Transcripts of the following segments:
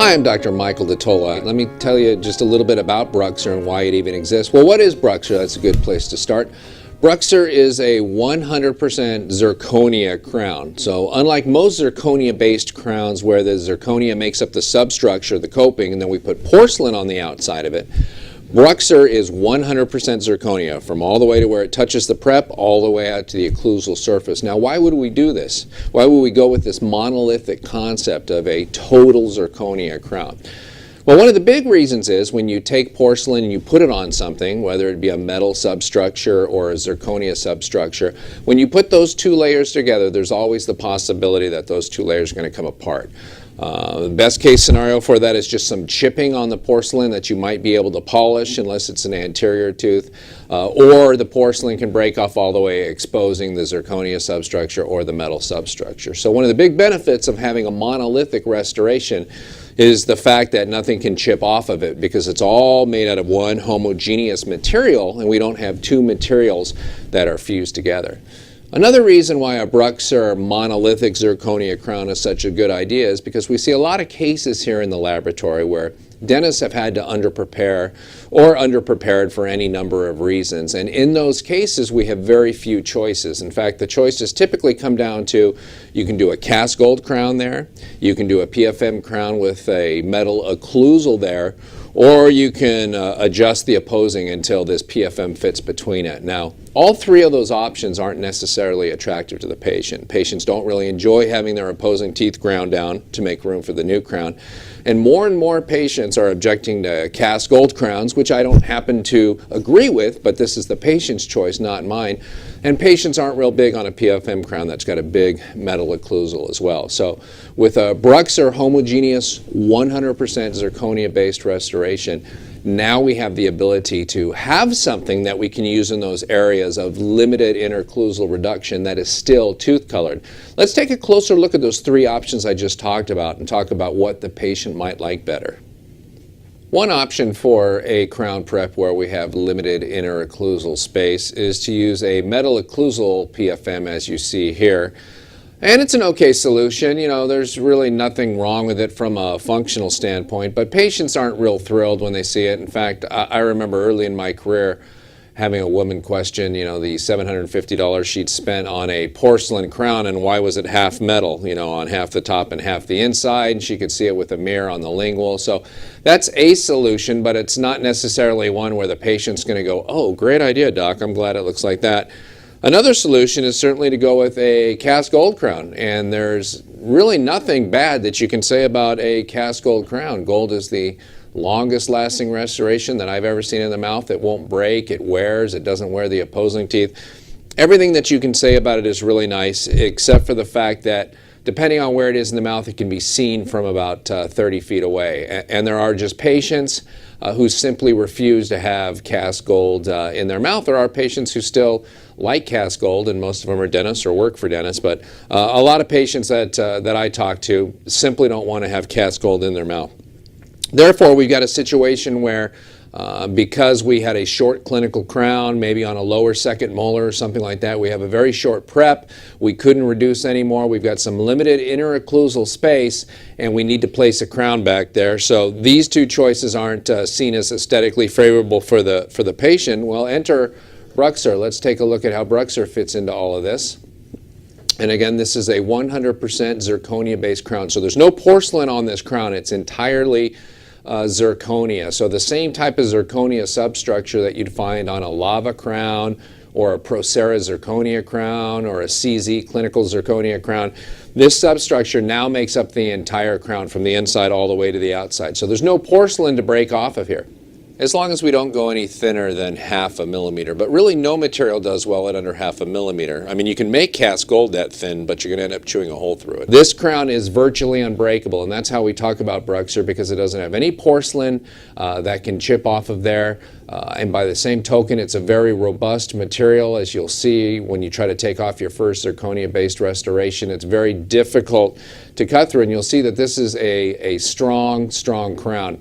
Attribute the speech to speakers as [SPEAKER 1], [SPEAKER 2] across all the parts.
[SPEAKER 1] Hi, I'm Dr. Michael DeTola. Let me tell you just a little bit about BruxZir and why it even exists. Well, what is BruxZir? That's a good place to start. BruxZir is a 100% zirconia crown. So unlike most zirconia-based crowns where the zirconia makes up the substructure, the coping, and then we put porcelain on the outside of it, BruxZir is 100% zirconia from all the way to where it touches the prep all the way out to the occlusal surface. Now, why would we do this? Why would we go with this monolithic concept of a total zirconia crown? Well, one of the big reasons is when you take porcelain and you put it on something, whether it be a metal substructure or a zirconia substructure, when you put those two layers together, there's always the possibility that those two layers are going to come apart. The best case scenario for that is just some chipping on the porcelain that you might be able to polish unless it's an anterior tooth, or the porcelain can break off all the way, exposing the zirconia substructure or the metal substructure. So one of the big benefits of having a monolithic restoration is the fact that nothing can chip off of it because it's all made out of one homogeneous material and we don't have two materials that are fused together. Another reason why a BruxZir monolithic zirconia crown is such a good idea is because we see a lot of cases here in the laboratory where dentists have had to underprepare or underprepared for any number of reasons. And in those cases, we have very few choices. In fact, the choices typically come down to you can do a cast gold crown there, you can do a PFM crown with a metal occlusal there, or you can adjust the opposing until this PFM fits between it. Now, all three of those options aren't necessarily attractive to the patient. Patients don't really enjoy having their opposing teeth ground down to make room for the new crown. And more patients are objecting to cast gold crowns, which I don't happen to agree with, but this is the patient's choice, not mine. And patients aren't real big on a PFM crown that's got a big metal occlusal as well. So with a BruxZir homogeneous 100% zirconia-based restoration, now we have the ability to have something that we can use in those areas of limited interocclusal reduction that is still tooth colored. Let's take a closer look at those three options I just talked about and talk about what the patient might like better. One option for a crown prep where we have limited interocclusal space is to use a metal occlusal PFM as you see here. And it's an okay solution. You know, there's really nothing wrong with it from a functional standpoint, but patients aren't real thrilled when they see it. In fact, I remember early in my career having a woman question, you know, the $750 she'd spent on a porcelain crown and why was it half metal, you know, on half the top and half the inside, and she could see it with a mirror on the lingual. So that's a solution, but it's not necessarily one where the patient's going to go, oh, great idea, doc, I'm glad it looks like that. Another solution is certainly to go with a cast gold crown, and there's really nothing bad that you can say about a cast gold crown. Gold is the longest lasting restoration that I've ever seen in the mouth. It won't break, it wears, it doesn't wear the opposing teeth. Everything that you can say about it is really nice, except for the fact that depending on where it is in the mouth, it can be seen from about 30 feet away. And there are just patients who simply refuse to have cast gold in their mouth. There are patients who still like cast gold, and most of them are dentists or work for dentists, but a lot of patients that I talk to simply don't want to have cast gold in their mouth. Therefore, we've got a situation where because we had a short clinical crown, maybe on a lower second molar or something like that, we have a very short prep, we couldn't reduce anymore, we've got some limited interocclusal space, and we need to place a crown back there. So these two choices aren't seen as aesthetically favorable for the patient. Well, enter BruxZir. Let's take a look at how BruxZir fits into all of this. And again, this is a 100% zirconia-based crown. So there's no porcelain on this crown. It's entirely zirconia. So the same type of zirconia substructure that you'd find on a lava crown or a Procera zirconia crown or a CZ clinical zirconia crown. This substructure now makes up the entire crown from the inside all the way to the outside. So there's no porcelain to break off of here, as long as we don't go any thinner than 1/2 millimeter. But really no material does well at under 1/2 millimeter. I mean, you can make cast gold that thin, but you're going to end up chewing a hole through it. This crown is virtually unbreakable, and that's how we talk about BruxZir, because it doesn't have any porcelain that can chip off of there. And by the same token, it's a very robust material. As you'll see when you try to take off your first zirconia-based restoration, it's very difficult to cut through, and you'll see that this is a strong crown.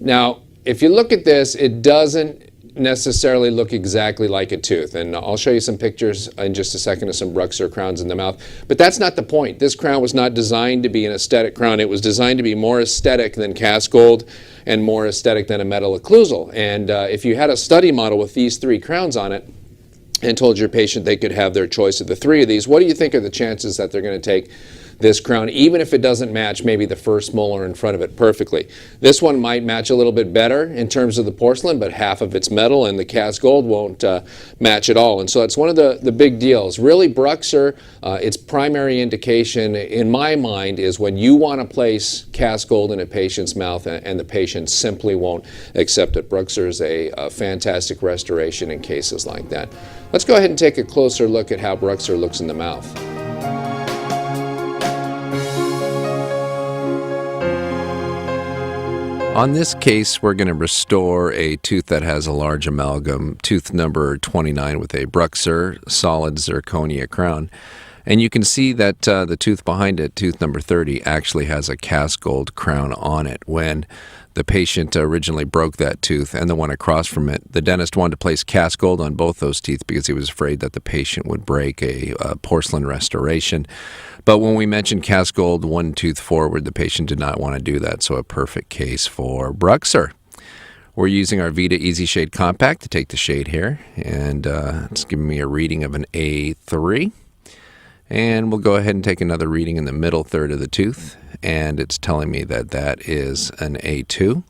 [SPEAKER 1] Now, if you look at this, it doesn't necessarily look exactly like a tooth. And I'll show you some pictures in just a second of some BruxZir crowns in the mouth. But that's not the point. This crown was not designed to be an aesthetic crown. It was designed to be more aesthetic than cast gold and more aesthetic than a metal occlusal. And if you had a study model with these 3 crowns on it and told your patient they could have their choice of the 3 of these, what do you think are the chances that they're going to take this crown, even if it doesn't match maybe the first molar in front of it perfectly? This one might match a little bit better in terms of the porcelain, but half of it's metal, and the cast gold won't match at all. And so it's one of the big deals. Really, BruxZir, its primary indication in my mind is when you want to place cast gold in a patient's mouth and the patient simply won't accept it. BruxZir is a fantastic restoration in cases like that. Let's go ahead and take a closer look at how BruxZir looks in the mouth. On this case, we're going to restore a tooth that has a large amalgam, tooth number 29 with a BruxZir solid zirconia crown. And you can see that the tooth behind it, tooth number 30, actually has a cast gold crown on it. When the patient originally broke that tooth and the one across from it, the dentist wanted to place cast gold on both those teeth because he was afraid that the patient would break a porcelain restoration. But when we mentioned cast gold 1 tooth forward, the patient did not want to do that, so a perfect case for BruxZir. We're using our Vita Easy Shade Compact to take the shade here, and it's giving me a reading of an A3. And we'll go ahead and take another reading in the middle third of the tooth, and it's telling me that that is an A2.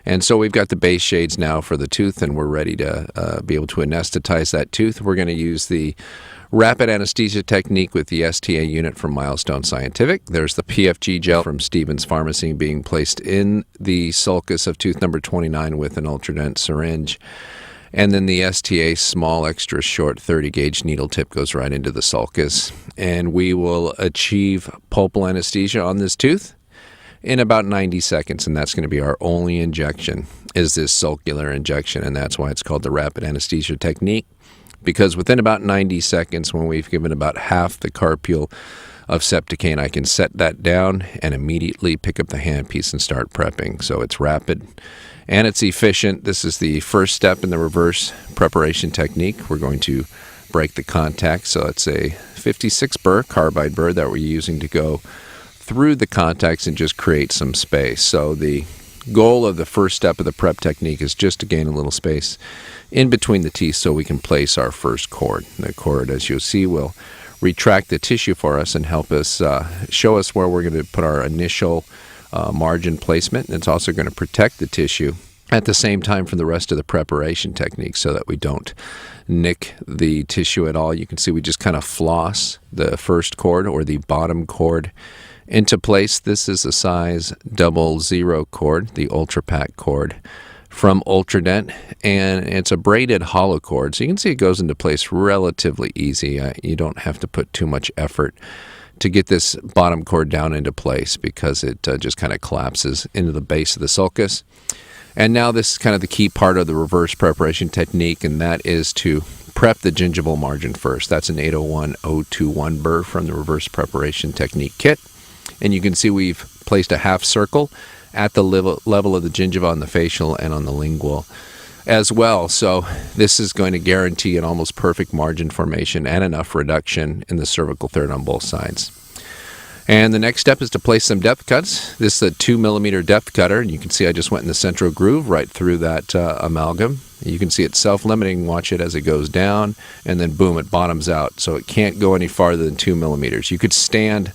[SPEAKER 1] And so we've got the base shades now for the tooth, and we're ready to be able to anesthetize that tooth. We're going to use the rapid anesthesia technique with the STA unit from Milestone Scientific. There's the PFG gel from Stevens Pharmacy being placed in the sulcus of tooth number 29 with an Ultradent syringe. And then the STA small extra short 30 gauge needle tip goes right into the sulcus. And we will achieve pulpal anesthesia on this tooth in about 90 seconds. And that's going to be our only injection, is this sulcular injection. And that's why it's called the rapid anesthesia technique. Because within about 90 seconds, when we've given about half the carpule of Septicaine, I can set that down and immediately pick up the handpiece and start prepping. So it's rapid and it's efficient. This is the first step in the reverse preparation technique. We're going to break the contact. So it's a 56 burr carbide burr that we're using to go through the contacts and just create some space. So the goal of the first step of the prep technique is just to gain a little space in between the teeth so we can place our first cord. The cord, as you'll see, will retract the tissue for us and help us show us where we're going to put our initial margin placement. And it's also going to protect the tissue at the same time from the rest of the preparation technique so that we don't nick the tissue at all. You can see we just kind of floss the first cord or the bottom cord into place. This is a size 00 cord, the Ultra Pack cord from Ultradent, and it's a braided hollow cord. So you can see it goes into place relatively easy. You don't have to put too much effort to get this bottom cord down into place because it just kind of collapses into the base of the sulcus. And now this is kind of the key part of the reverse preparation technique, and that is to prep the gingival margin first. That's an 801-021 burr from the reverse preparation technique kit. And you can see we've placed a half circle at the level of the gingiva on the facial and on the lingual as well. So this is going to guarantee an almost perfect margin formation and enough reduction in the cervical third on both sides. And the next step is to place some depth cuts. This is a 2mm depth cutter, and you can see I just went in the central groove right through that amalgam. You can see it's self-limiting. Watch it as it goes down, and then boom, it bottoms out. So it can't go any farther than 2mm. You could stand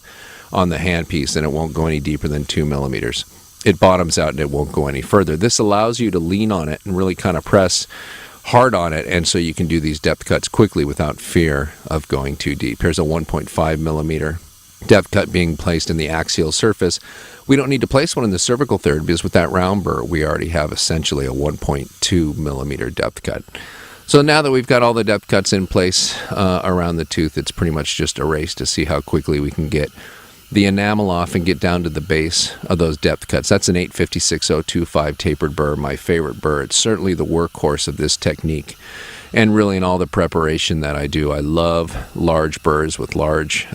[SPEAKER 1] on the handpiece and it won't go any deeper than 2mm. It bottoms out and it won't go any further. This allows you to lean on it and really kind of press hard on it, and so you can do these depth cuts quickly without fear of going too deep. Here's a 1.5mm depth cut being placed in the axial surface. We don't need to place one in the cervical third because with that round burr, we already have essentially a 1.2mm depth cut. So now that we've got all the depth cuts in place around the tooth, it's pretty much just a race to see how quickly we can get the enamel off and get down to the base of those depth cuts. That's an 856-025 tapered burr, my favorite burr. It's certainly the workhorse of this technique. And really in all the preparation that I do, I love large burrs with large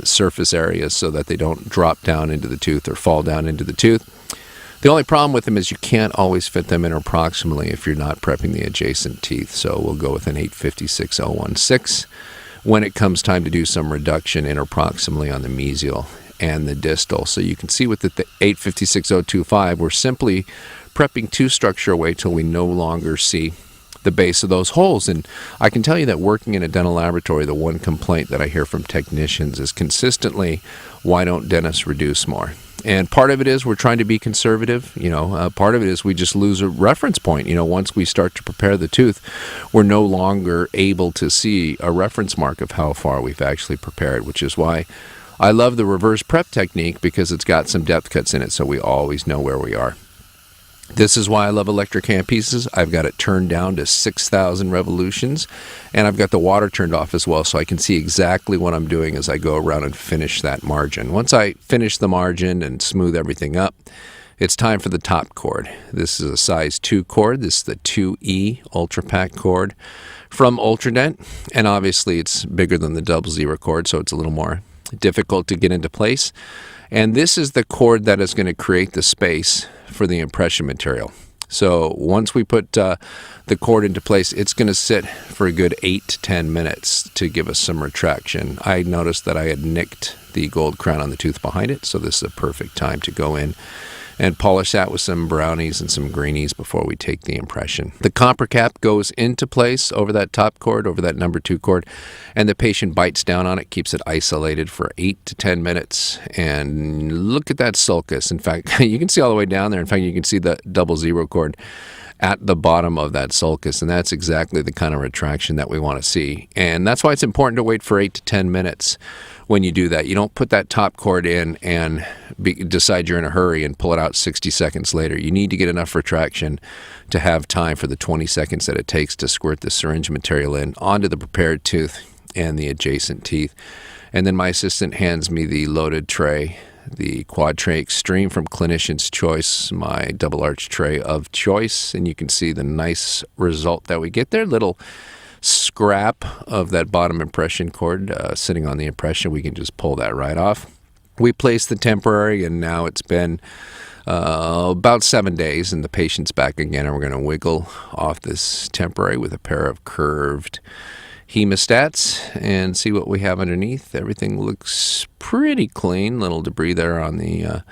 [SPEAKER 1] surface areas so that they don't drop down into the tooth or fall down into the tooth. The only problem with them is you can't always fit them interproximally if you're not prepping the adjacent teeth. So we'll go with an 856-016 when it comes time to do some reduction interproximally on the mesial and the distal. So you can see with the 856-025, we're simply prepping tooth structure away till we no longer see the base of those holes. And I can tell you that working in a dental laboratory, the one complaint that I hear from technicians is consistently, why don't dentists reduce more? And part of it is we're trying to be conservative. Part of it is we just lose a reference point. Once we start to prepare the tooth, we're no longer able to see a reference mark of how far we've actually prepared, which is why I love the reverse prep technique, because it's got some depth cuts in it, so we always know where we are. This is why I love electric handpieces. I've got it turned down to 6,000 revolutions, and I've got the water turned off as well, so I can see exactly what I'm doing as I go around and finish that margin. Once I finish the margin and smooth everything up, it's time for the top cord. This is a size 2 cord. This is the 2E Ultra Pack cord from Ultradent, and obviously it's bigger than the BruxZir cord, so it's a little more difficult to get into place. And this is the cord that is going to create the space for the impression material. So once we put the cord into place, it's going to sit for a good 8 to 10 minutes to give us some retraction. I noticed that I had nicked the gold crown on the tooth behind it, so this is a perfect time to go in and polish that with some brownies and some greenies before we take the impression. The copper cap goes into place over that top cord, over that number 2 cord, and the patient bites down on it, keeps it isolated for 8 to 10 minutes. And look at that sulcus. In fact, you can see all the way down there. In fact, you can see the BruxZir cord at the bottom of that sulcus, and that's exactly the kind of retraction that we want to see. And that's why it's important to wait for 8 to 10 minutes when you do that. You don't put that top cord in and decide you're in a hurry and pull it out 60 seconds later. You need to get enough retraction to have time for the 20 seconds that it takes to squirt the syringe material in onto the prepared tooth and the adjacent teeth. And then my assistant hands me the loaded tray, the Quad Tray Extreme from Clinician's Choice, my double arch tray of choice. And you can see the nice result that we get there. Little scrap of that bottom impression cord sitting on the impression. We can just pull that right off. We place the temporary, and now it's been about 7 days, and the patient's back again, and we're going to wiggle off this temporary with a pair of curved hemostats and see what we have underneath. Everything looks pretty clean. Little debris there on the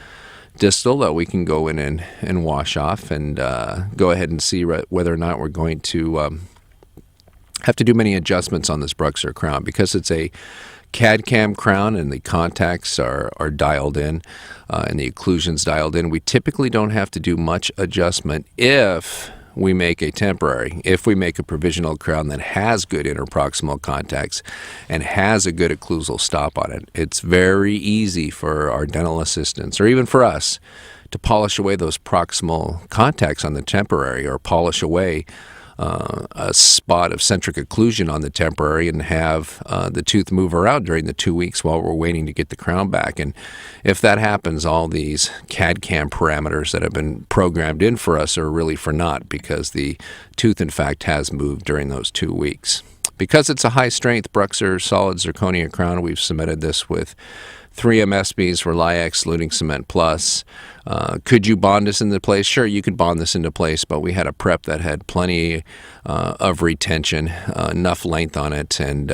[SPEAKER 1] distal that we can go in and wash off, and go ahead and see whether or not we're going to have to do many adjustments on this BruxZir crown. Because it's a CAD-CAM crown and the contacts are dialed in and the occlusions dialed in, we typically don't have to do much adjustment if we make a temporary. If we make a provisional crown that has good interproximal contacts and has a good occlusal stop on it, it's very easy for our dental assistants, or even for us, to polish away those proximal contacts on the temporary, or polish away a spot of centric occlusion on the temporary and have the tooth move around during the 2 weeks while we're waiting to get the crown back. And if that happens, all these CAD-CAM parameters that have been programmed in for us are really for naught, because the tooth, in fact, has moved during those 2 weeks. Because it's a high-strength BruxZir solid zirconia crown, we've submitted this with 3M SBs for Liax Luting Cement Plus. Could you bond this into place? Sure, you could bond this into place, but we had a prep that had plenty of retention, enough length on it, and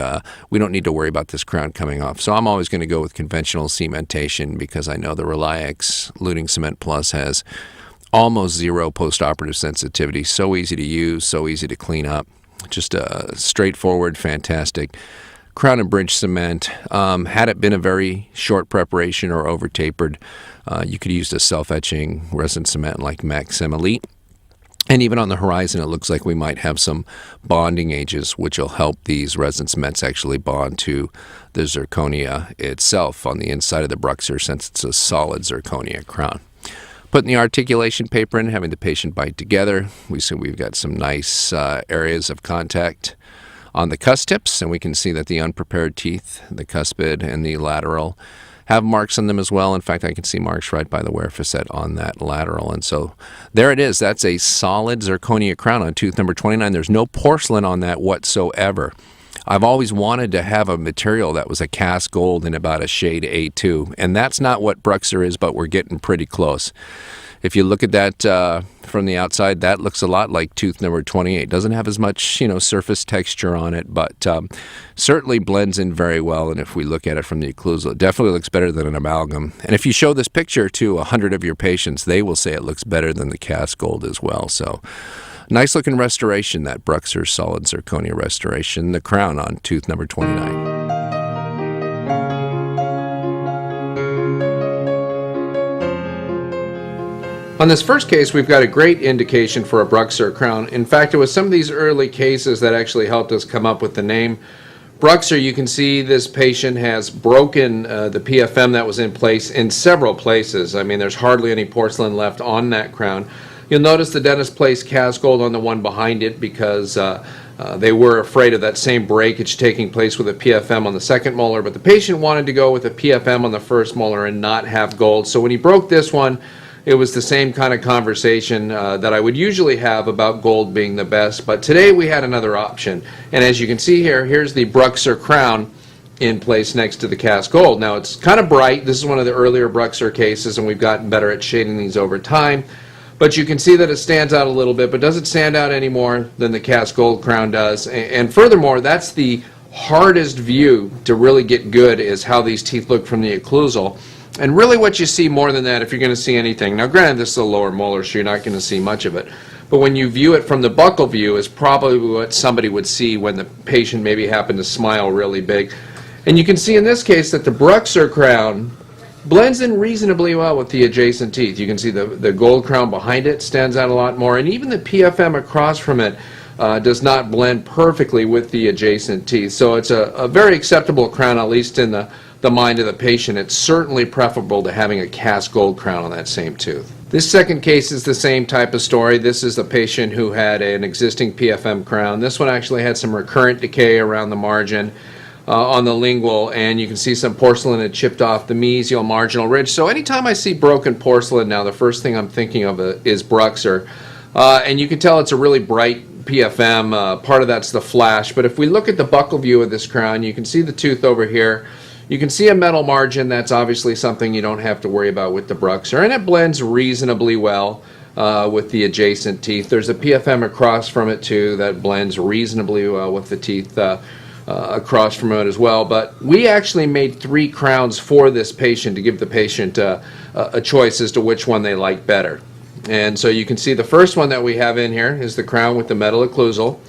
[SPEAKER 1] we don't need to worry about this crown coming off. So I'm always going to go with conventional cementation, because I know the Liax Luting Cement Plus has almost zero post-operative sensitivity. So easy to use, so easy to clean up. Just a straightforward, fantastic crown and bridge cement. Had it been a very short preparation or over tapered, you could use a self-etching resin cement like Maxim Elite. And even on the horizon, it looks like we might have some bonding agents, which will help these resin cements actually bond to the zirconia itself on the inside of the BruxZir, since it's a solid zirconia crown. Putting the articulation paper in, having the patient bite together, we see we've got some nice areas of contact on the cusp tips, and we can see that the unprepared teeth, the cuspid and the lateral, have marks on them as well. In fact, I can see marks right by the wear facet on that lateral. And so there it is. That's a solid zirconia crown on tooth number 29. There's no porcelain on that whatsoever. I've always wanted to have a material that was a cast gold in about a shade A2, and that's not what BruxZir is, but we're getting pretty close. If you look at that from the outside, that looks a lot like tooth number 28. Doesn't have as much, surface texture on it, but certainly blends in very well. And if we look at it from the occlusal, it definitely looks better than an amalgam. And if you show this picture to 100 of your patients, they will say it looks better than the cast gold as well. So nice looking restoration, that BruxZir solid zirconia restoration, the crown on tooth number 29. On this first case, we've got a great indication for a BruxZir crown. In fact, it was some of these early cases that actually helped us come up with the name. BruxZir, you can see this patient has broken the PFM that was in place in several places. I mean, there's hardly any porcelain left on that crown. You'll notice the dentist placed cast gold on the one behind it because they were afraid of that same breakage taking place with a PFM on the second molar, but the patient wanted to go with a PFM on the first molar and not have gold. So when he broke this one, it was the same kind of conversation that I would usually have about gold being the best, but today we had another option. And as you can see here, here's the BruxZir crown in place next to the cast gold. Now it's kind of bright. This is one of the earlier BruxZir cases, and we've gotten better at shading these over time. But you can see that it stands out a little bit, but doesn't stand out any more than the cast gold crown does. And furthermore, that's the hardest view to really get good, is how these teeth look from the occlusal. And really what you see more than that, if you're going to see anything, now granted this is a lower molar, so you're not going to see much of it, but when you view it from the buccal view is probably what somebody would see when the patient maybe happened to smile really big. And you can see in this case that the BruxZir crown blends in reasonably well with the adjacent teeth. You can see the gold crown behind it stands out a lot more, and even the PFM across from it does not blend perfectly with the adjacent teeth. So it's a very acceptable crown, at least in the mind of the patient. It's certainly preferable to having a cast gold crown on that same tooth. This second case is the same type of story. This is a patient who had an existing PFM crown. This one actually had some recurrent decay around the margin on the lingual, and you can see some porcelain had chipped off the mesial marginal ridge. So anytime I see broken porcelain now, the first thing I'm thinking of is BruxZir. And you can tell it's a really bright PFM. Part of that's the flash, but if we look at the buccal view of this crown, you can see the tooth over here. You can see a metal margin. That's obviously something you don't have to worry about with the BruxZir, and it blends reasonably well with the adjacent teeth. There's a PFM across from it too that blends reasonably well with the teeth across from it as well. But we actually made 3 crowns for this patient to give the patient a choice as to which one they like better. And so you can see the first one that we have in here is the crown with the metal occlusal.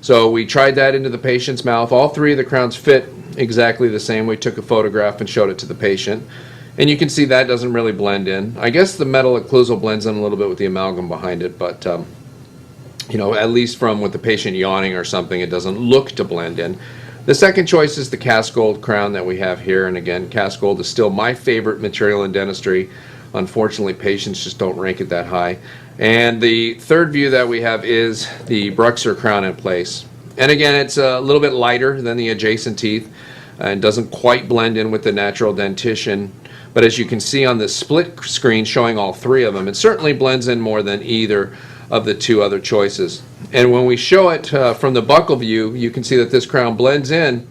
[SPEAKER 1] So we tried that into the patient's mouth. All 3 of the crowns fit exactly the same. We took a photograph and showed it to the patient. And you can see that doesn't really blend in. I guess the metal occlusal blends in a little bit with the amalgam behind it, but at least from with the patient yawning or something, it doesn't look to blend in. The second choice is the cast gold crown that we have here. And again, cast gold is still my favorite material in dentistry. Unfortunately, patients just don't rank it that high. And the third view that we have is the BruxZir crown in place. And again, it's a little bit lighter than the adjacent teeth and doesn't quite blend in with the natural dentition. But as you can see on the split screen showing all 3 of them, it certainly blends in more than either of the 2 other choices. And when we show it from the buccal view, you can see that this crown blends in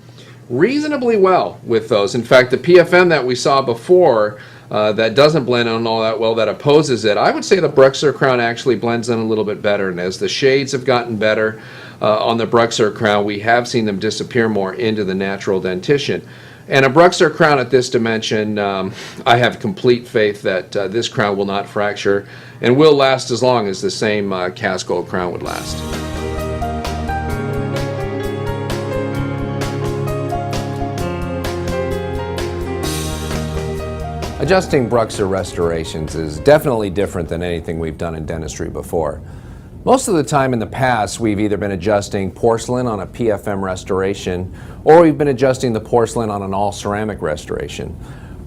[SPEAKER 1] reasonably well with those. In fact, the PFM that we saw before that doesn't blend in all that well, that opposes it, I would say the BruxZir crown actually blends in a little bit better. And as the shades have gotten better on the BruxZir crown, we have seen them disappear more into the natural dentition. And a BruxZir crown at this dimension, I have complete faith that this crown will not fracture and will last as long as the same cast gold crown would last. Adjusting BruxZir restorations is definitely different than anything we've done in dentistry before. Most of the time in the past, we've either been adjusting porcelain on a PFM restoration, or we've been adjusting the porcelain on an all-ceramic restoration.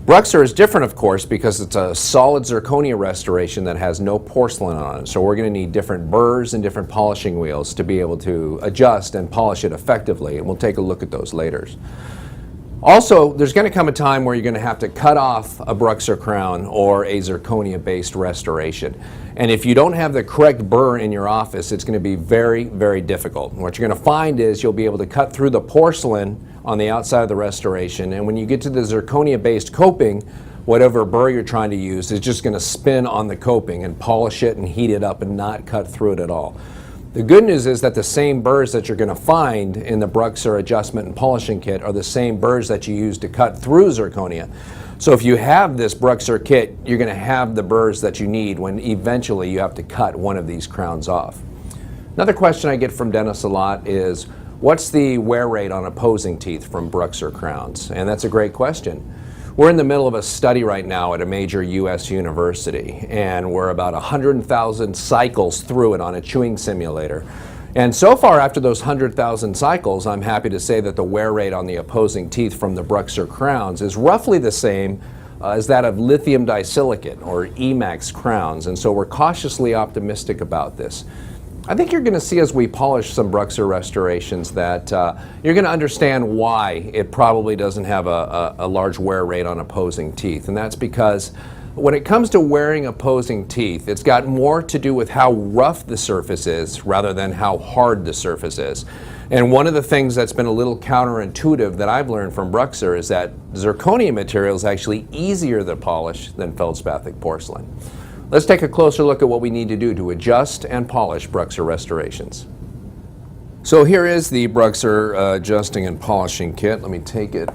[SPEAKER 1] BruxZir is different, of course, because it's a solid zirconia restoration that has no porcelain on it. So we're going to need different burrs and different polishing wheels to be able to adjust and polish it effectively, and we'll take a look at those later. Also, there's going to come a time where you're going to have to cut off a BruxZir crown or a zirconia-based restoration. And if you don't have the correct burr in your office, it's going to be very, very difficult. What you're going to find is you'll be able to cut through the porcelain on the outside of the restoration, and when you get to the zirconia-based coping, whatever burr you're trying to use is just going to spin on the coping and polish it and heat it up and not cut through it at all. The good news is that the same burrs that you're going to find in the BruxZir adjustment and polishing kit are the same burrs that you use to cut through zirconia. So if you have this BruxZir kit, you're going to have the burrs that you need when eventually you have to cut one of these crowns off. Another question I get from dentists a lot is, what's the wear rate on opposing teeth from BruxZir crowns? And that's a great question. We're in the middle of a study right now at a major U.S. university, and we're about 100,000 cycles through it on a chewing simulator. And so far, after those 100,000 cycles, I'm happy to say that the wear rate on the opposing teeth from the BruxZir crowns is roughly the same as that of lithium disilicate or EMAX crowns, and so we're cautiously optimistic about this. I think you're going to see as we polish some BruxZir restorations that you're going to understand why it probably doesn't have a large wear rate on opposing teeth. And that's because when it comes to wearing opposing teeth, it's got more to do with how rough the surface is rather than how hard the surface is. And one of the things that's been a little counterintuitive that I've learned from BruxZir is that zirconia material is actually easier to polish than feldspathic porcelain. Let's take a closer look at what we need to do to adjust and polish BruxZir restorations. So here is the BruxZir adjusting and polishing kit. Let me take it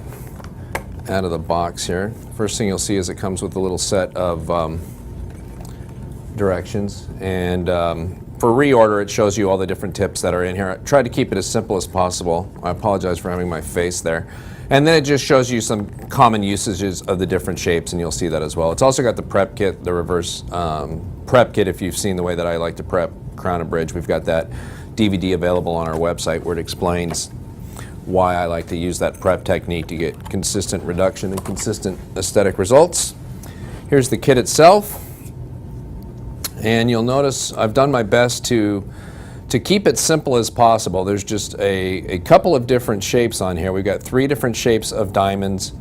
[SPEAKER 1] out of the box here. First thing you'll see is it comes with a little set of directions, and for reorder it shows you all the different tips that are in here. I tried to keep it as simple as possible. I apologize for having my face there. And then it just shows you some common usages of the different shapes, and you'll see that as well. It's also got the prep kit, the reverse prep kit. If you've seen the way that I like to prep crown and bridge, we've got that DVD available on our website where it explains why I like to use that prep technique to get consistent reduction and consistent aesthetic results. Here's the kit itself, and you'll notice I've done my best to keep it simple as possible. There's just a couple of different shapes on here. We've got 3 different shapes of diamonds,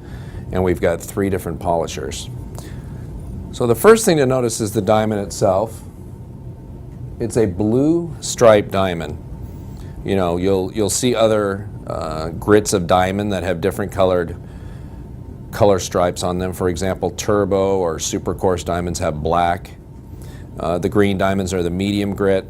[SPEAKER 1] and we've got 3 different polishers. So the first thing to notice is the diamond itself. It's a blue striped diamond. You know, you'll see other grits of diamond that have different color stripes on them. For example, turbo or super coarse diamonds have black. The green diamonds are the medium grit.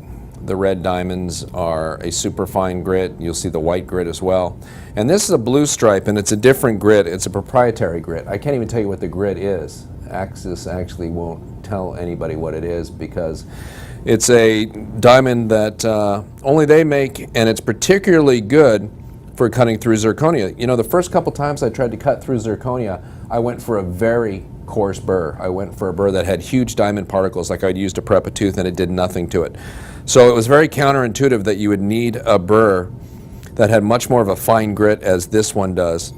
[SPEAKER 1] The red diamonds are a super fine grit. You'll see the white grit as well. And this is a blue stripe, and it's a different grit. It's a proprietary grit. I can't even tell you what the grit is. Axis actually won't tell anybody what it is because it's a diamond that only they make, and it's particularly good for cutting through zirconia. You know, the first couple times I tried to cut through zirconia, I went for a very coarse burr. I went for a burr that had huge diamond particles like I'd used to prep a tooth, and it did nothing to it. So it was very counterintuitive that you would need a burr that had much more of a fine grit as this one does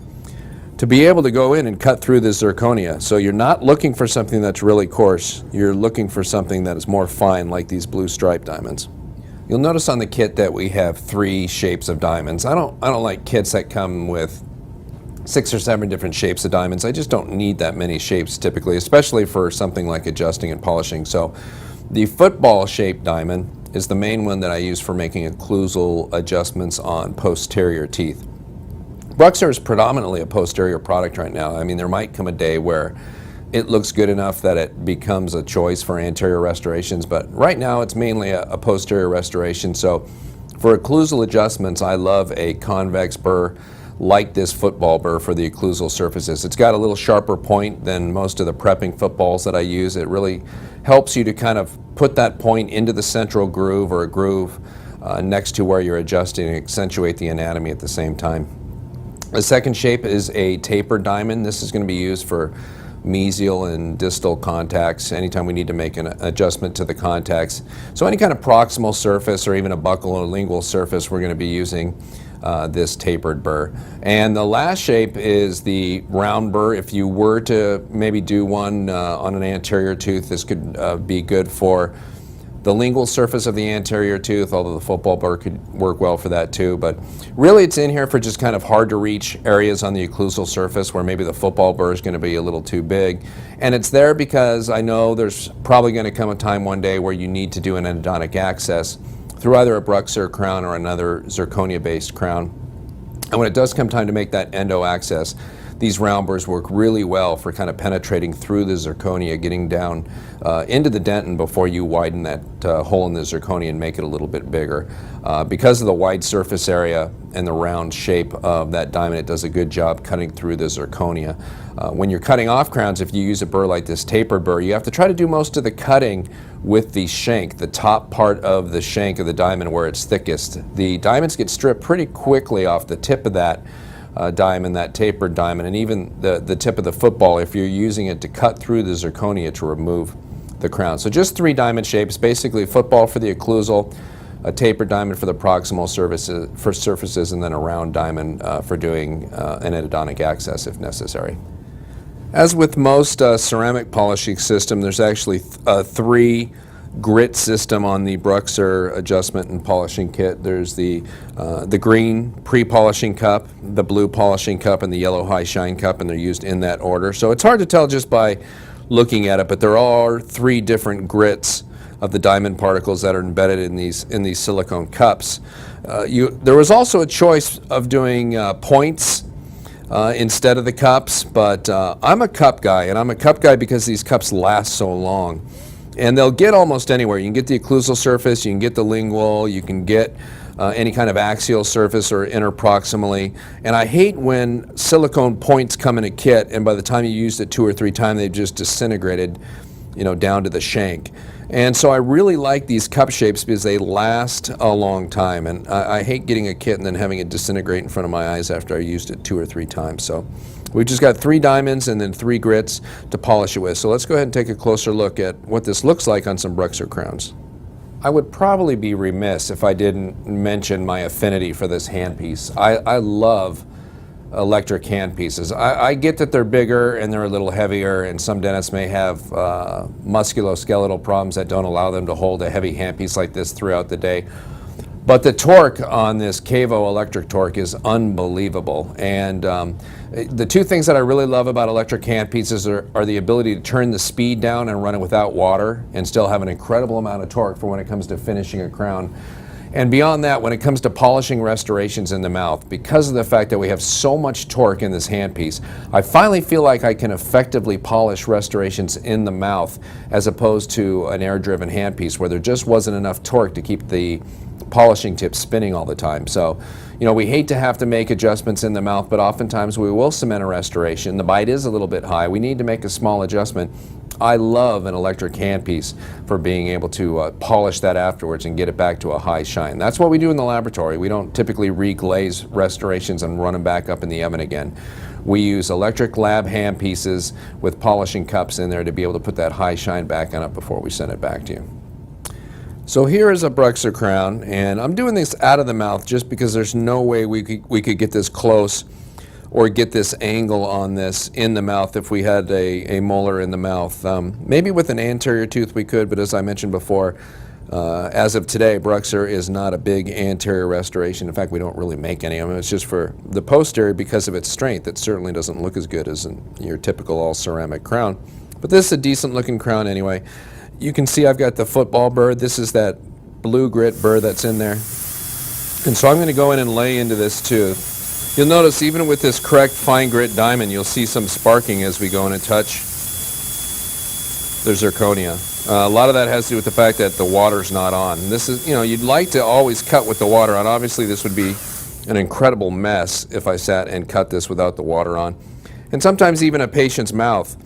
[SPEAKER 1] to be able to go in and cut through the zirconia. So you're not looking for something that's really coarse. You're looking for something that is more fine, like these blue striped diamonds. You'll notice on the kit that we have 3 shapes of diamonds. I don't like kits that come with 6 or 7 different shapes of diamonds. I just don't need that many shapes typically, especially for something like adjusting and polishing. So the football shaped diamond is the main one that I use for making occlusal adjustments on posterior teeth. BruxZir is predominantly a posterior product right now. I mean, there might come a day where it looks good enough that it becomes a choice for anterior restorations, but right now it's mainly a posterior restoration. So for occlusal adjustments, I love a convex burr like this football burr for the occlusal surfaces. It's got a little sharper point than most of the prepping footballs that I use. It really helps you to kind of put that point into the central groove or a groove next to where you're adjusting and accentuate the anatomy at the same time. The second shape is a tapered diamond. This is going to be used for mesial and distal contacts anytime we need to make an adjustment to the contacts. So any kind of proximal surface or even a buccal or lingual surface, we're going to be using this tapered burr. And the last shape is the round burr. If you were to maybe do one on an anterior tooth, this could be good for the lingual surface of the anterior tooth, although the football burr could work well for that too. But really it's in here for just kind of hard to reach areas on the occlusal surface where maybe the football burr is going to be a little too big. And it's there because I know there's probably going to come a time one day where you need to do an endodontic access through either a BruxZir crown or another zirconia-based crown. And when it does come time to make that endo access, the these round burrs work really well for kind of penetrating through the zirconia, getting down into the dentin before you widen that hole in the zirconia and make it a little bit bigger. Because of the wide surface area and the round shape of that diamond, it does a good job cutting through the zirconia. When you're cutting off crowns, if you use a burr like this tapered burr, you have to try to do most of the cutting with the shank, the top part of the shank of the diamond where it's thickest. The diamonds get stripped pretty quickly off the tip of that diamond, that tapered diamond, and even the tip of the football if you're using it to cut through the zirconia to remove the crown. So just 3 diamond shapes, basically football for the occlusal, a tapered diamond for the proximal surfaces, and then a round diamond for doing an endodontic access if necessary. As with most ceramic polishing system, there's actually 3 grit system on the BruxZir adjustment and polishing kit. There's the green pre-polishing cup, the blue polishing cup, and the yellow high shine cup, and they're used in that order. So it's hard to tell just by looking at it, but there are 3 different grits of the diamond particles that are embedded in these silicone cups. There was also a choice of doing points instead of the cups, but I'm a cup guy, and I'm a cup guy because these cups last so long. And they'll get almost anywhere. You can get the occlusal surface, you can get the lingual, you can get any kind of axial surface or interproximally. And I hate when silicone points come in a kit and by the time you used it 2 or 3 times they've just disintegrated, down to the shank. And so I really like these cup shapes because they last a long time. And I hate getting a kit and then having it disintegrate in front of my eyes after I used it 2 or 3 times. So we've just got 3 diamonds and then 3 grits to polish it with. So let's go ahead and take a closer look at what this looks like on some BruxZir crowns. I would probably be remiss if I didn't mention my affinity for this handpiece. I love electric handpieces. I get that they're bigger and they're a little heavier, and some dentists may have musculoskeletal problems that don't allow them to hold a heavy handpiece like this throughout the day. But the torque on this Cavo electric torque is unbelievable. And the 2 things that I really love about electric handpieces are the ability to turn the speed down and run it without water and still have an incredible amount of torque for when it comes to finishing a crown. And beyond that, when it comes to polishing restorations in the mouth, because of the fact that we have so much torque in this handpiece, I finally feel like I can effectively polish restorations in the mouth as opposed to an air-driven handpiece where there just wasn't enough torque to keep the polishing tip spinning all the time. So, we hate to have to make adjustments in the mouth, but oftentimes we will cement a restoration. The bite is a little bit high. We need to make a small adjustment. I love an electric handpiece for being able to polish that afterwards and get it back to a high shine. That's what we do in the laboratory. We don't typically reglaze restorations and run them back up in the oven again. We use electric lab handpieces with polishing cups in there to be able to put that high shine back on it before we send it back to you. So here is a BruxZir crown, and I'm doing this out of the mouth just because there's no way we could get this close or get this angle on this in the mouth if we had a molar in the mouth. Maybe with an anterior tooth we could, but as I mentioned before, as of today, BruxZir is not a big anterior restoration. In fact, we don't really make any of them. It's just for the posterior because of its strength. It certainly doesn't look as good as your typical all ceramic crown. But this is a decent looking crown anyway. You can see I've got the football burr. This is that blue grit burr that's in there. And so I'm going to go in and lay into this tooth. You'll notice even with this correct fine grit diamond, you'll see some sparking as we go in and touch the zirconia. A lot of that has to do with the fact that the water's not on. This is, you'd like to always cut with the water on. Obviously this would be an incredible mess if I sat and cut this without the water on. And sometimes even a patient's mouth,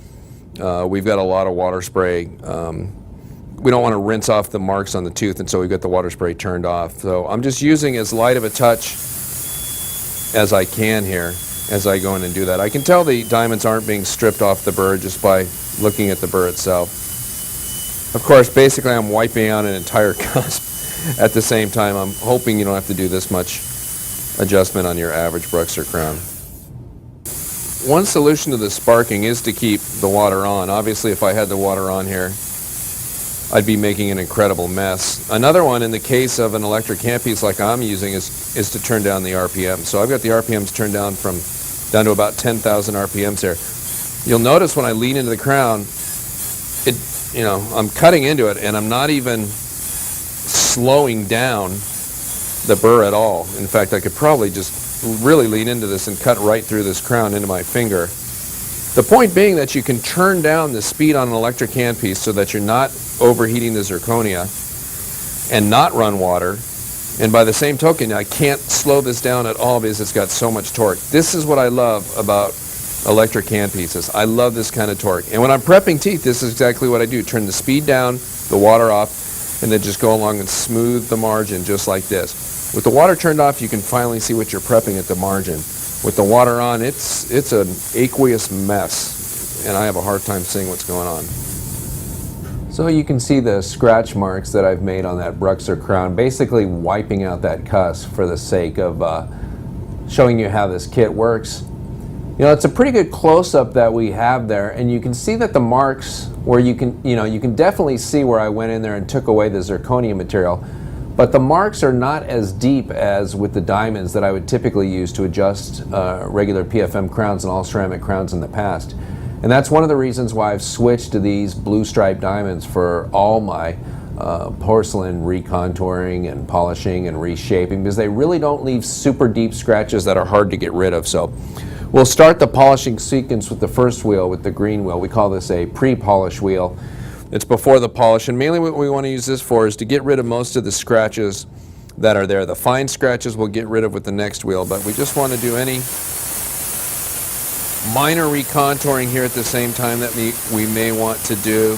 [SPEAKER 1] we've got a lot of water spray. We don't want to rinse off the marks on the tooth, and so we've got the water spray turned off. So I'm just using as light of a touch as I can here as I go in and do that. I can tell the diamonds aren't being stripped off the burr just by looking at the burr itself. Of course, basically I'm wiping out an entire cusp at the same time. I'm hoping you don't have to do this much adjustment on your average BruxZir crown. One solution to the sparking is to keep the water on. Obviously, if I had the water on here, I'd be making an incredible mess. Another one, in the case of an electric handpiece like I'm using, is to turn down the RPM. So I've got the RPMs turned down to about 10,000 RPMs here. You'll notice when I lean into the crown, I'm cutting into it and I'm not even slowing down the burr at all. In fact, I could probably just
[SPEAKER 2] really lean into this and cut right through this crown into my finger. The point being that you can turn down the speed on an electric handpiece so that you're not overheating the zirconia and not run water. And by the same token, I can't slow this down at all because it's got so much torque. This is what I love about electric handpieces. I love this kind of torque. And when I'm prepping teeth, this is exactly what I do. Turn the speed down, the water off, and then just go along and smooth the margin just like this. With the water turned off, you can finally see what you're prepping at the margin. With the water on, it's an aqueous mess, and I have a hard time seeing what's going on. So you can see the scratch marks that I've made on that BruxZir crown, basically wiping out that cusp for the sake of showing you how this kit works. You know, it's a pretty good close-up that we have there, and you can see that the marks where you can definitely see where I went in there and took away the zirconia material, but the marks are not as deep as with the diamonds that I would typically use to adjust regular PFM crowns and all ceramic crowns in the past. And that's one of the reasons why I've switched to these blue stripe diamonds for all my porcelain recontouring and polishing and reshaping, because they really don't leave super deep scratches that are hard to get rid of. So we'll start the polishing sequence with the first wheel, with the green wheel. We call this a pre-polish wheel. It's before the polish, and mainly what we want to use this for is to get rid of most of the scratches that are there. The fine scratches we'll get rid of with the next wheel, but we just want to do any minor recontouring here at the same time that we may want to do.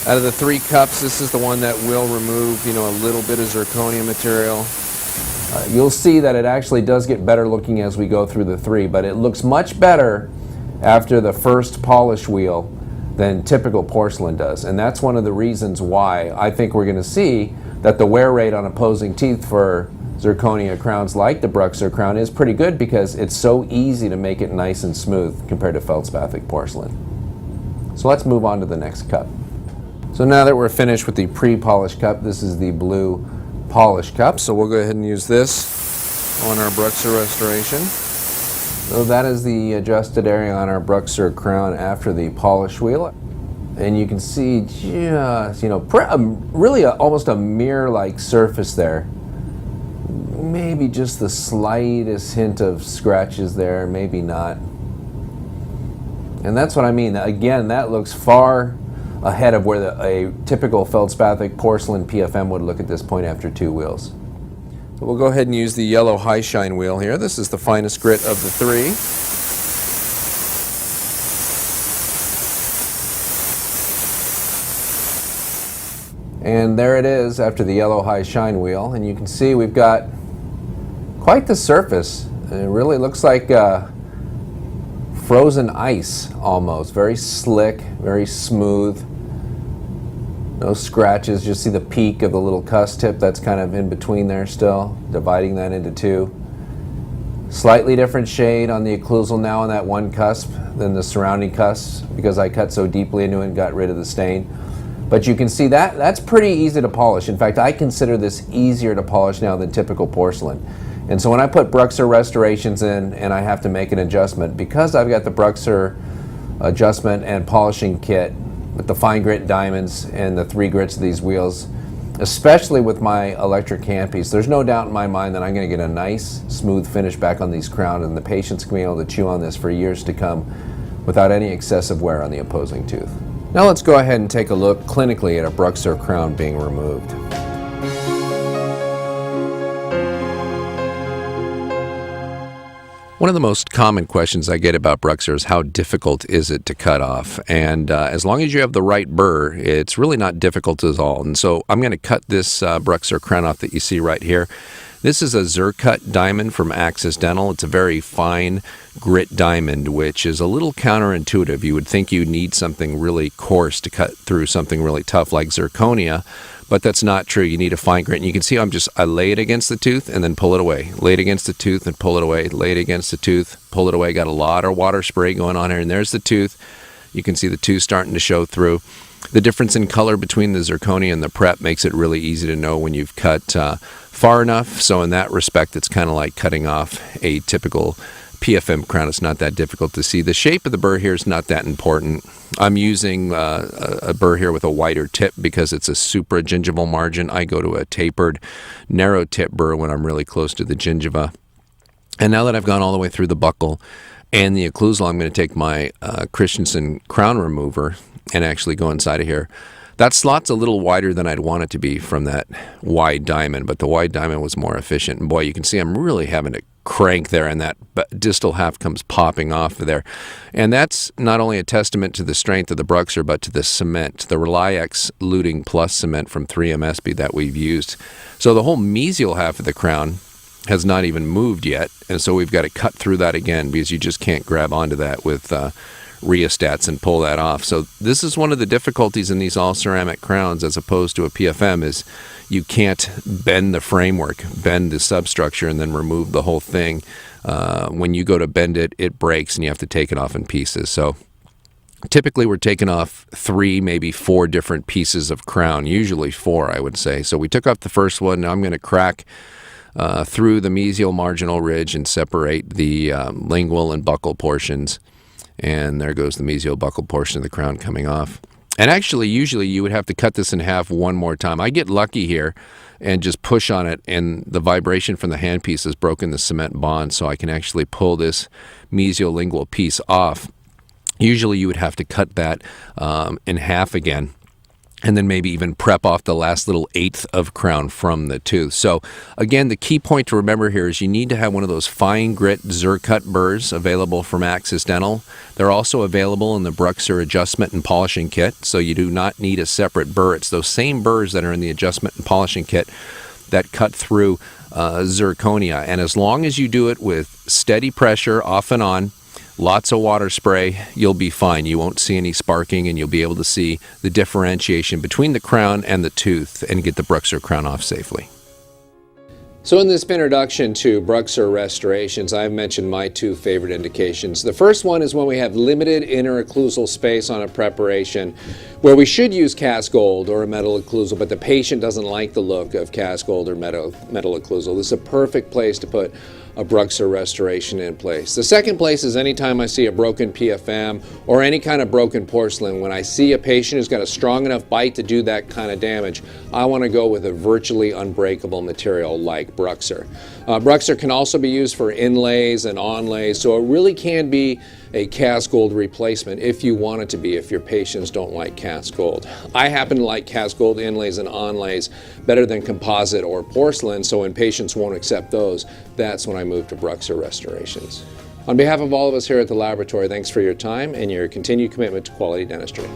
[SPEAKER 2] Out of the 3 cups, this is the one that will remove, you know, a little bit of zirconia material. You'll see that it actually does get better looking as we go through the 3, but it looks much better after the first polish wheel than typical porcelain does. And that's one of the reasons why I think we're going to see that the wear rate on opposing teeth for zirconia crowns like the BruxZir crown is pretty good, because it's so easy to make it nice and smooth compared to feldspathic porcelain. So let's move on to the next cup. So now that we're finished with the pre-polished cup, this is the blue polished cup. So we'll go ahead and use this on our BruxZir restoration. So that is the adjusted area on our BruxZir crown after the polish wheel. And you can see just, you know, really almost a mirror-like surface there. Maybe just the slightest hint of scratches there, maybe not. And that's what I mean. Again, that looks far ahead of where a typical feldspathic porcelain PFM would look at this point after 2 wheels. So we'll go ahead and use the yellow high shine wheel here. This is the finest grit of the 3. And there it is after the yellow high shine wheel, and you can see we've got quite the surface. It really looks like frozen ice almost. Very slick, very smooth. No scratches, just see the peak of the little cusp tip that's kind of in between there still, dividing that into 2. Slightly different shade on the occlusal now on that one cusp than the surrounding cusps, because I cut so deeply into it and got rid of the stain. But you can see that that's pretty easy to polish. In fact, I consider this easier to polish now than typical porcelain. And so when I put BruxZir restorations in and I have to make an adjustment, because I've got the BruxZir adjustment and polishing kit with the fine grit diamonds and the 3 grits of these wheels, especially with my electric handpiece, there's no doubt in my mind that I'm going to get a nice smooth finish back on these crowns, and the patients can be able to chew on this for years to come without any excessive wear on the opposing tooth. Now let's go ahead and take a look clinically at a BruxZir crown being removed. One of the most common questions I get about BruxZir is how difficult is it to cut off? And as long as you have the right burr, it's really not difficult at all. And so I'm going to cut this BruxZir crown off that you see right here. This is a Zircut diamond from Axis Dental. It's a very fine grit diamond, which is a little counterintuitive. You would think you need something really coarse to cut through something really tough like zirconia, but that's not true. You need a fine grit. And you can see I lay it against the tooth and then pull it away. Lay it against the tooth and pull it away. Lay it against the tooth, pull it away. Got a lot of water spray going on here. And there's the tooth. You can see the tooth starting to show through. The difference in color between the zirconia and the prep makes it really easy to know when you've cut far enough. So in that respect, it's kind of like cutting off a typical PFM crown. It's not that difficult to see. The shape of the burr here is not that important. I'm using a burr here with a wider tip because it's a supragingival margin. I go to a tapered, narrow tip burr when I'm really close to the gingiva. And now that I've gone all the way through the buccal and the occlusal, I'm going to take my Christensen crown remover and actually go inside of here. That slot's a little wider than I'd want it to be from that wide diamond, but the wide diamond was more efficient. And boy, you can see I'm really having to crank there, and that distal half comes popping off of there. And that's not only a testament to the strength of the BruxZir, but to the cement, the Reliex Luting Plus cement from 3MSB that we've used. So the whole mesial half of the crown has not even moved yet, and so we've got to cut through that again because you just can't grab onto that with rheostats and pull that off. So this is one of the difficulties in these all ceramic crowns as opposed to a PFM is you can't bend the framework, bend the substructure, and then remove the whole thing. When you go to bend it, it breaks and you have to take it off in pieces. So typically we're taking off 3, maybe 4 different pieces of crown, usually 4, I would say. So we took off the first one. Now I'm going to crack through the mesial marginal ridge and separate the lingual and buccal portions. And there goes the mesial buccal portion of the crown coming off. And actually, usually you would have to cut this in half one more time. I get lucky here and just push on it, and the vibration from the handpiece has broken the cement bond, so I can actually pull this mesiolingual piece off. Usually you would have to cut that in half again, and then maybe even prep off the last little 1/8 of crown from the tooth. So again, the key point to remember here is you need to have one of those fine grit Zir-cut burrs available from Axis Dental. They're also available in the BruxZir adjustment and polishing kit, so you do not need a separate burr. It's those same burrs that are in the adjustment and polishing kit that cut through zirconia. And as long as you do it with steady pressure off and on, lots of water spray, you'll be fine. You won't see any sparking, and you'll be able to see the differentiation between the crown and the tooth and get the BruxZir crown off safely.
[SPEAKER 1] So in this introduction to BruxZir restorations, I've mentioned my 2 favorite indications. The first one is when we have limited inner occlusal space on a preparation where we should use cast gold or a metal occlusal, but the patient doesn't like the look of cast gold or metal occlusal. This is a perfect place to put a BruxZir restoration in place. The second place is anytime I see a broken PFM or any kind of broken porcelain. When I see a patient who's got a strong enough bite to do that kind of damage, I want to go with a virtually unbreakable material like BruxZir. BruxZir can also be used for inlays and onlays, so it really can be a cast gold replacement if you want it to be, if your patients don't like cast gold. I happen to like cast gold inlays and onlays better than composite or porcelain, so when patients won't accept those, that's when I move to BruxZir restorations. On behalf of all of us here at the laboratory, thanks for your time and your continued commitment to quality dentistry.